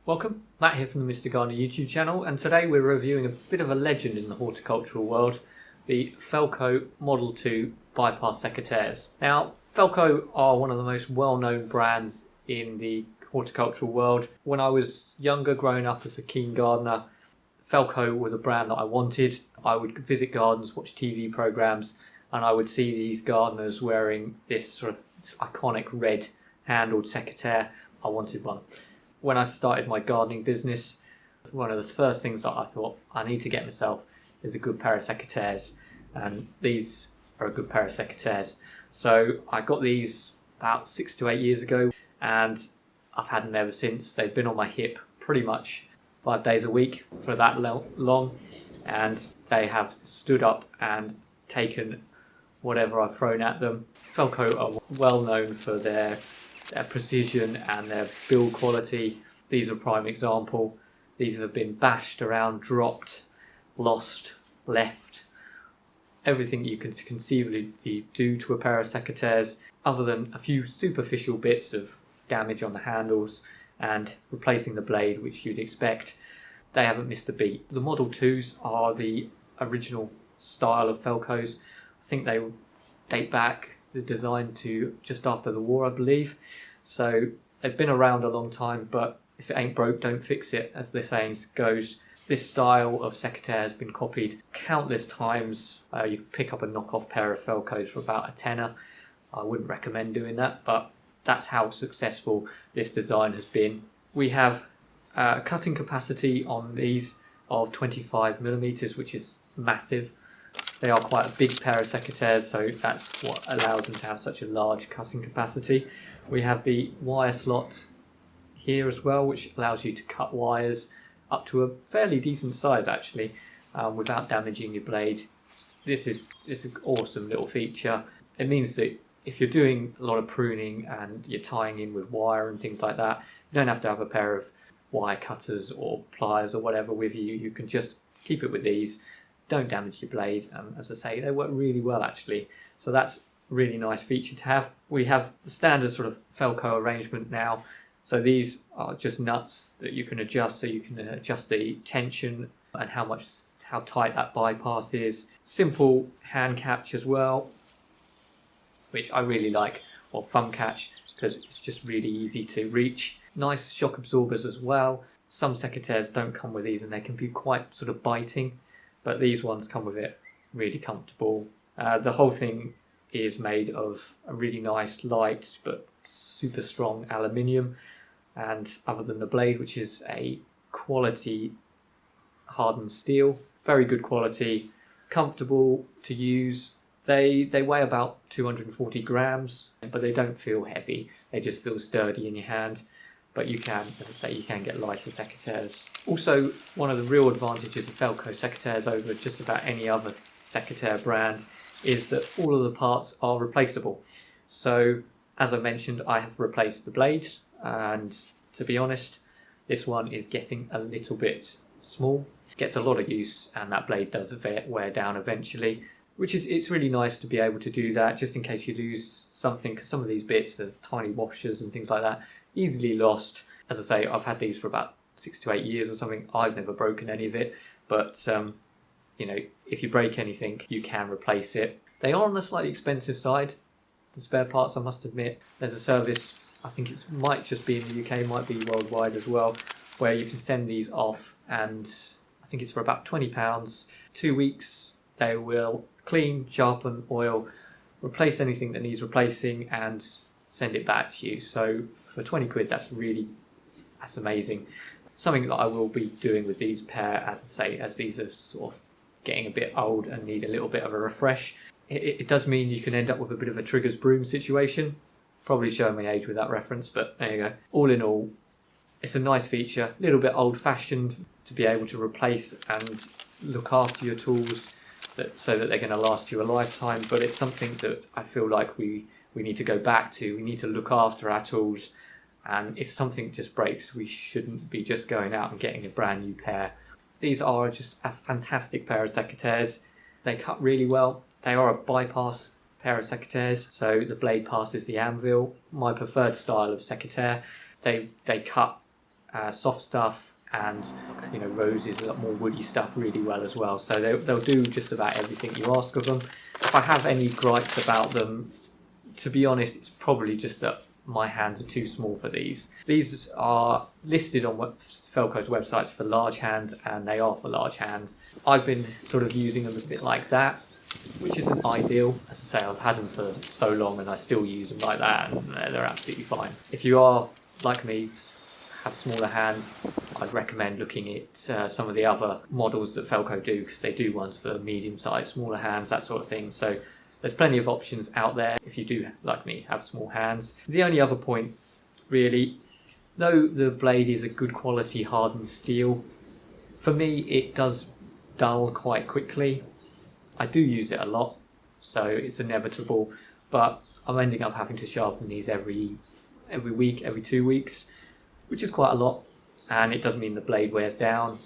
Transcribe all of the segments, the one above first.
Welcome, Matt here from the Mr. Gardener YouTube channel, and today we're reviewing a bit of a legend in the horticultural world, the Felco Model 2 Bypass Secateurs. Now, Felco are one of the most well-known brands in the horticultural world. When I was younger, growing up as a keen gardener, Felco was a brand that I wanted. I would visit gardens, watch TV programs, and I would see these gardeners wearing this iconic red handled secateur. I wanted one. When I started my gardening business, one of the first things that I thought I need to get myself is a good pair of secateurs, and these are a good pair of secateurs. So I got these about 6 to 8 years ago, and I've had them ever since. They've been on my hip pretty much 5 days a week for that long, and they have stood up and taken whatever I've thrown at them. Felco are well known for their precision and their build quality. These are a prime example. These have been bashed around, dropped, lost, left. Everything you can conceivably do to a pair of secateurs, other than a few superficial bits of damage on the handles and replacing the blade, which you'd expect. They haven't missed a beat. The Model 2s are the original style of Felcos. I think they date back the design to just after the war, I believe. So they've been around a long time, but if it ain't broke, don't fix it, as the saying goes. This style of secateur has been copied countless times. You can pick up a knockoff pair of Felcos for about a tenner. I wouldn't recommend doing that, but that's how successful this design has been. We have a cutting capacity on these of 25mm, which is massive. They are quite a big pair of secateurs, so that's what allows them to have such a large cutting capacity. We have the wire slot here as well, which allows you to cut wires up to a fairly decent size actually, without damaging your blade. This is an awesome little feature. It means that if you're doing a lot of pruning and you're tying in with wire and things like that, you don't have to have a pair of wire cutters or pliers or whatever with you. You can just keep it with these. Don't damage your blade, and as I say, they work really well actually. So that's a really nice feature to have. We have the standard sort of Felco arrangement now. So these are just nuts that you can adjust, so you can adjust the tension and how tight that bypass is. Simple hand catch as well, which I really like, or thumb catch, because it's just really easy to reach. Nice shock absorbers as well. Some secateurs don't come with these and they can be quite sort of biting, but these ones come with it, really comfortable. The whole thing is made of a really nice, light but super strong aluminium, and other than the blade, which is a quality hardened steel, very good quality, comfortable to use. They weigh about 240 grams, but they don't feel heavy. They just feel sturdy in your hand. But you can, as I say, you can get lighter secateurs. Also, one of the real advantages of Felco secateurs over just about any other secateur brand is that all of the parts are replaceable. So, as I mentioned, I have replaced the blade, and to be honest, this one is getting a little bit small. It gets a lot of use, and that blade does wear down eventually, it's really nice to be able to do that, just in case you lose something, because some of these bits, there's tiny washers and things like that, easily lost. As I say, I've had these for about 6 to 8 years or something. I've never broken any of it, but if you break anything, you can replace it. They are on the slightly expensive side, the spare parts, I must admit. There's a service, I think it might just be in the UK, might be worldwide as well, where you can send these off, and I think it's for about £20. 2 weeks, they will clean, sharpen, oil, replace anything that needs replacing, and send it back to you. So for 20 quid, that's amazing. Something that I will be doing with these pair, as I say, as these are sort of getting a bit old and need a little bit of a refresh. It does mean you can end up with a bit of a triggers broom situation. Probably showing my age with that reference, but there you go. All in all, it's a nice feature, a little bit old-fashioned to be able to replace and look after your tools so that they're going to last you a lifetime, but it's something that I feel like we need to go back to. We need to look after our tools, and if something just breaks, we shouldn't be just going out and getting a brand new pair. These are just a fantastic pair of secateurs. They cut really well. They are a bypass pair of secateurs, so the blade passes the anvil. My preferred style of secateur. They cut soft stuff, and rose is a lot more woody stuff really well as well. So they'll do just about everything you ask of them. If I have any gripes about them, to be honest, it's probably just that my hands are too small for these. These are listed on Felco's websites for large hands, and they are for large hands. I've been sort of using them a bit like that, which isn't ideal. As I say, I've had them for so long and I still use them like that, and they're absolutely fine. If you are, like me, have smaller hands, I'd recommend looking at some of the other models that Felco do, because they do ones for medium-sized, smaller hands, that sort of thing. So there's plenty of options out there if you do, like me, have small hands. The only other point, really, though the blade is a good quality hardened steel, for me it does dull quite quickly. I do use it a lot, so it's inevitable, but I'm ending up having to sharpen these every week, every 2 weeks, which is quite a lot, and it does mean the blade wears down.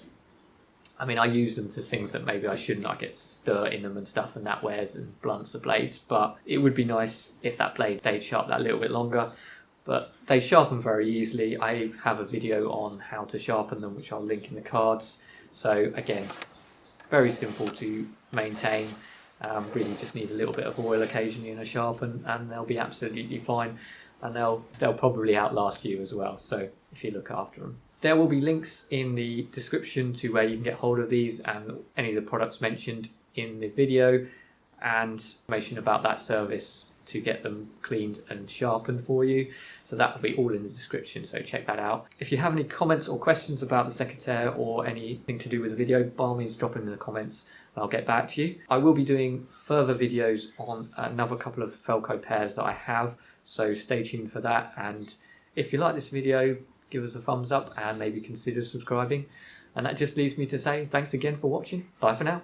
I mean, I use them for things that maybe I shouldn't. I get dirt in them and stuff, and that wears and blunts the blades. But it would be nice if that blade stayed sharp that little bit longer. But they sharpen very easily. I have a video on how to sharpen them, which I'll link in the cards. So again, very simple to maintain. Really just need a little bit of oil occasionally and a sharpen, and they'll be absolutely fine. And they'll probably outlast you as well, so if you look after them. There will be links in the description to where you can get hold of these and any of the products mentioned in the video, and information about that service to get them cleaned and sharpened for you. So that will be all in the description, so check that out. If you have any comments or questions about the secataire or anything to do with the video, by all means drop them in the comments and I'll get back to you. I will be doing further videos on another couple of Felco pairs that I have, so stay tuned for that. And if you like this video, give us a thumbs up and maybe consider subscribing. And that just leaves me to say thanks again for watching. Bye for now.